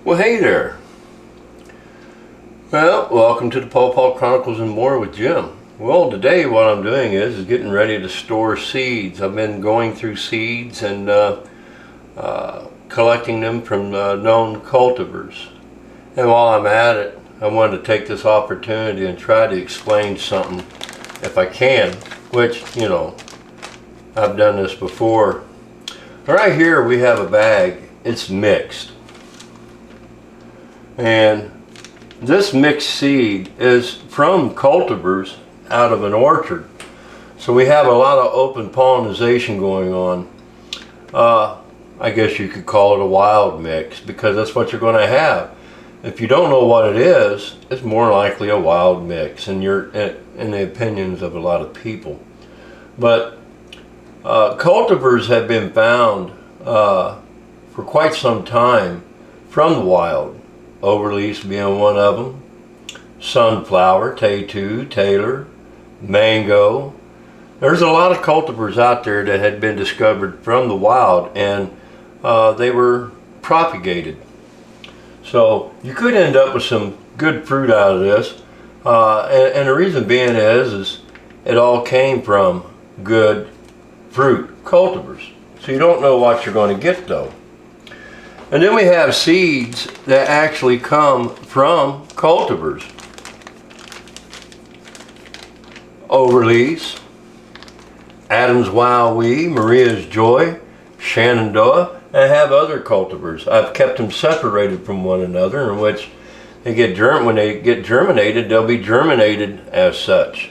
Well, hey there. Well, welcome to the Pawpaw Chronicles-n-More with Jim. Well, today what I'm doing is getting ready to store seeds. I've been going through seeds and collecting them from known cultivars. And while I'm at it, I wanted to take this opportunity and try to explain something, if I can, which, you know, I've done this before. Right here we have a bag. It's mixed. And this mixed seed is from cultivars out of an orchard. So we have a lot of open pollination going on. I guess you could call it a wild mix, because that's what you're going to have. If you don't know what it is, it's more likely a wild mix in the opinions of a lot of people. But cultivars have been found for quite some time from the wild. Overleaf being one of them, sunflower, Tay2, Taylor, mango. There's a lot of cultivars out there that had been discovered from the wild, and they were propagated. So you could end up with some good fruit out of this, and the reason being is it all came from good fruit cultivars. So you don't know what you're going to get though. And then we have seeds that actually come from cultivars. Overleaf, Adam's Wowee, Maria's Joy, Shenandoah, and I have other cultivars. I've kept them separated from one another, in which they get when they get germinated, they'll be germinated as such.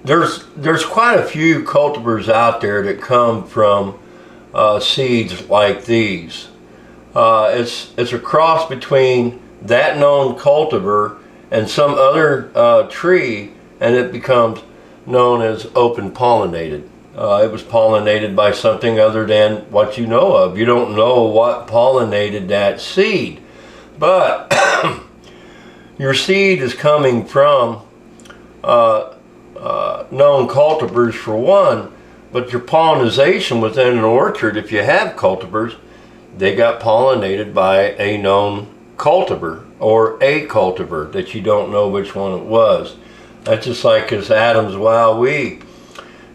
There's quite a few cultivars out there that come from seeds like these. It's a cross between that known cultivar and some other tree, and it becomes known as open pollinated. It was pollinated by something other than what you know of. You don't know what pollinated that seed, but your seed is coming from known cultivars for one. But your pollination within an orchard, if you have cultivars, they got pollinated by a known cultivar or a cultivar that you don't know which one it was. That's just like this Adam's Wowee.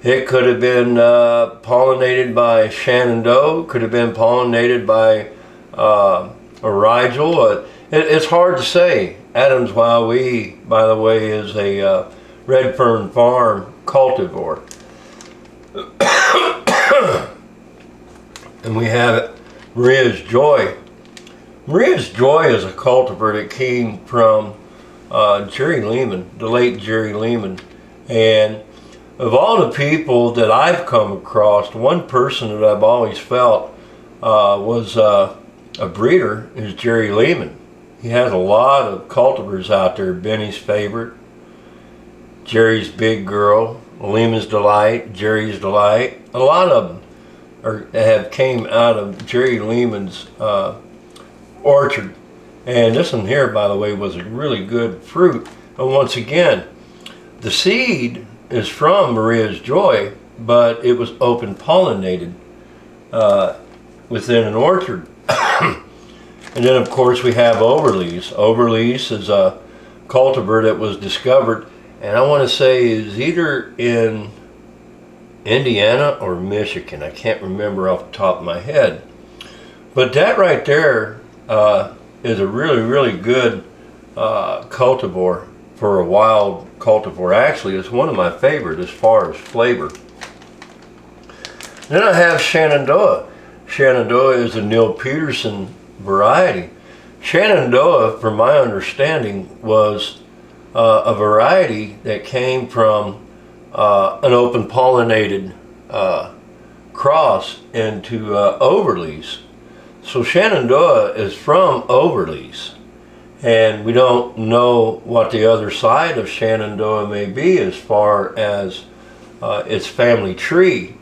It could have been pollinated by Shenandoah, could have been pollinated by a Rigel. It's hard to say. Adam's Wowee, by the way, is a Red Fern Farm cultivar. And we have Maria's Joy. Maria's Joy is a cultivar that came from Jerry Lehman, the late Jerry Lehman. And of all the people that I've come across, one person that I've always felt was a breeder is Jerry Lehman. He has a lot of cultivars out there. Benny's Favorite, Jerry's Big Girl, Lehman's Delight, Jerry's Delight. A lot of them have came out of Jerry Lehman's orchard. And this one here, by the way, was a really good fruit. And once again, the seed is from Maria's Joy, but it was open pollinated within an orchard. And then of course we have Overleaf. Overleaf is a cultivar that was discovered, and I want to say is either in Indiana or Michigan. I can't remember off the top of my head. But that right there is a really, really good cultivar for a wild cultivar. Actually, it's one of my favorite as far as flavor. Then I have Shenandoah. Shenandoah is a Neil Peterson variety. Shenandoah, from my understanding, was a variety that came from an open pollinated cross into Overleaf. So Shenandoah is from Overleaf, and we don't know what the other side of Shenandoah may be as far as its family tree,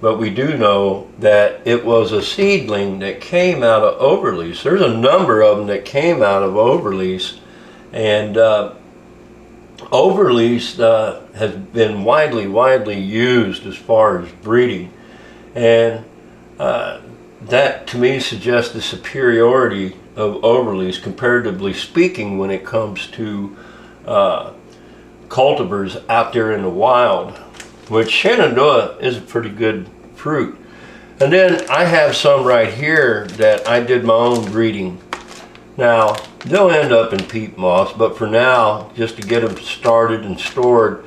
but we do know that it was a seedling that came out of Overleaf. There's a number of them that came out of Overleaf, and Overleaf has been widely used as far as breeding, and that to me suggests the superiority of overlease, comparatively speaking, when it comes to cultivars out there in the wild, which Shenandoah is a pretty good fruit. And then I have some right here that I did my own breeding. Now, they'll end up in peat moss, but for now, just to get them started and stored,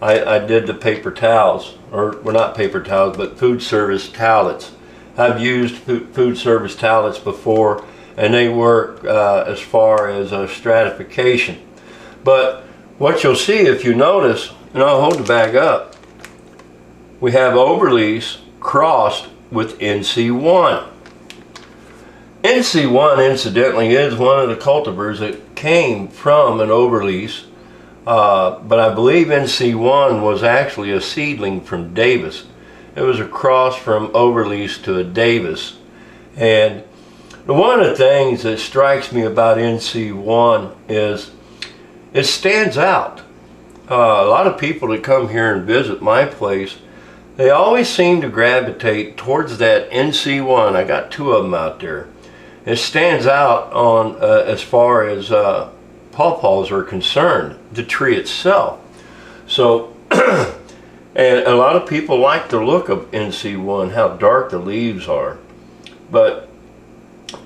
I did the paper towels, or well, not paper towels, but food service towelettes. I've used food service towelettes before, and they work as far as stratification. But what you'll see if you notice, and I'll hold the bag up, we have overlease crossed with NC1. NC1, incidentally, is one of the cultivars that came from an overlease, but I believe NC1 was actually a seedling from Davis. It was a cross from overlease to a Davis. And one of the things that strikes me about NC1 is it stands out. A lot of people that come here and visit my place, they always seem to gravitate towards that NC1. I got two of them out there. It stands out on as far as pawpaws are concerned, the tree itself. So, and a lot of people like the look of NC1, how dark the leaves are. But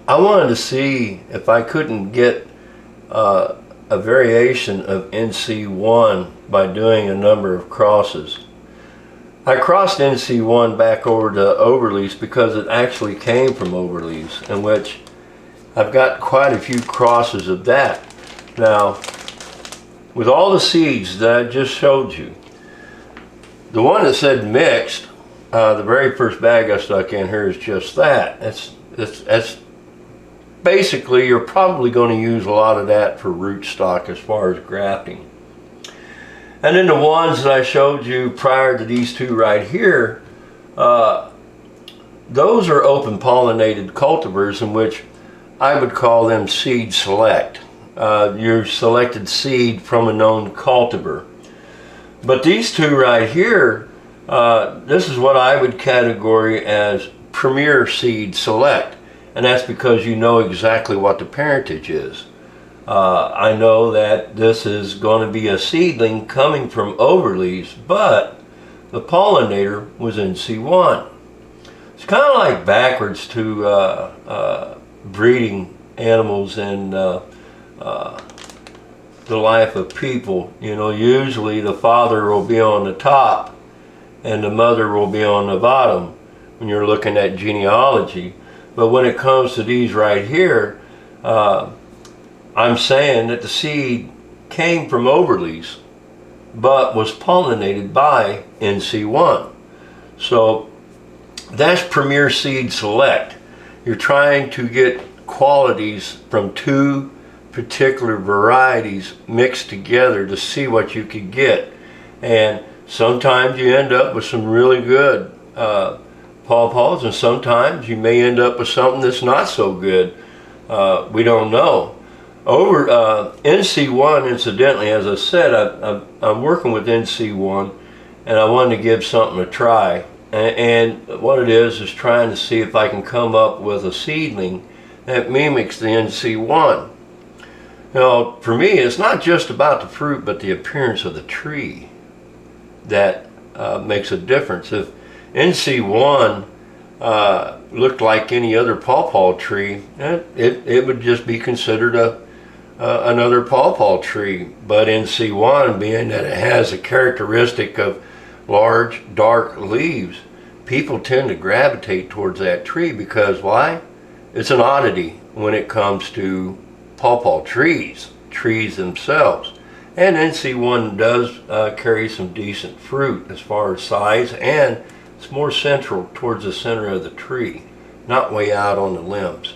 I wanted to see if I couldn't get a variation of NC1 by doing a number of crosses. I crossed NC1 back over to overlease because it actually came from overlease, in which I've got quite a few crosses of that. Now, with all the seeds that I just showed you, the one that said mixed, the very first bag I stuck in here is just that. That's basically, you're probably going to use a lot of that for rootstock as far as grafting. And then the ones that I showed you prior to these two right here, those are open pollinated cultivars, in which I would call them seed select. You're selected seed from a known cultivar. But these two right here, this is what I would categorize as premier seed select. And that's because you know exactly what the parentage is. I know that this is going to be a seedling coming from overlease, but the pollinator was NC1. It's kind of like backwards to breeding animals in the life of people. You know, usually the father will be on the top and the mother will be on the bottom when you're looking at genealogy. But when it comes to these right here, I'm saying that the seed came from overlease, but was pollinated by NC1. So that's premier seed select. You're trying to get qualities from two particular varieties mixed together to see what you could get. And sometimes you end up with some really good pawpaws, and sometimes you may end up with something that's not so good. We don't know. Over NC1, incidentally, as I said, I'm working with NC1, and I wanted to give something a try. And what it is trying to see if I can come up with a seedling that mimics the NC1. Now, for me, it's not just about the fruit, but the appearance of the tree that makes a difference. If NC1 looked like any other pawpaw tree, it would just be considered another pawpaw tree. But NC1, being that it has a characteristic of large, dark leaves, people tend to gravitate towards that tree because why? It's an oddity when it comes to pawpaw trees themselves. And NC1 does carry some decent fruit as far as size, and it's more central towards the center of the tree, not way out on the limbs.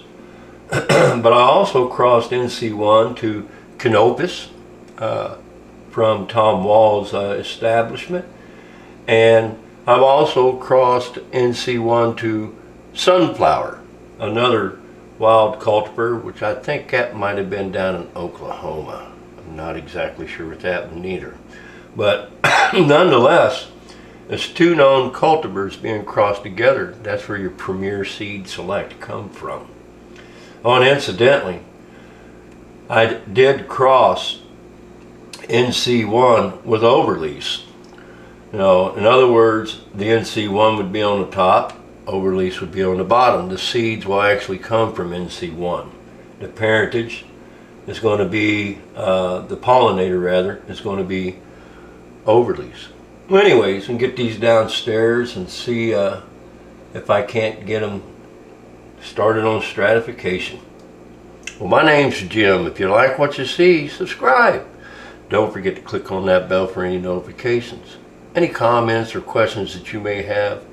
But I also crossed NC1 to Canopus from Tom Wall's establishment, and I've also crossed NC1 to Sunflower, another wild cultivar, which I think that might have been down in Oklahoma. I'm not exactly sure with that one either. But nonetheless, It's two known cultivars being crossed together. That's where your Premier Seed Select come from. Oh, and incidentally, I did cross NC1 with overlease. In other words, the NC1 would be on the top, overlease would be on the bottom. The seeds will actually come from NC1. The parentage is going to be, the pollinator rather, is going to be overlease. Well, anyways, we can get these downstairs and see if I can't get them started on stratification. Well, my name's Jim. If you like what you see, subscribe. Don't forget to click on that bell for any notifications. Any comments or questions that you may have,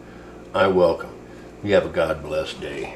I welcome. You have a God blessed day.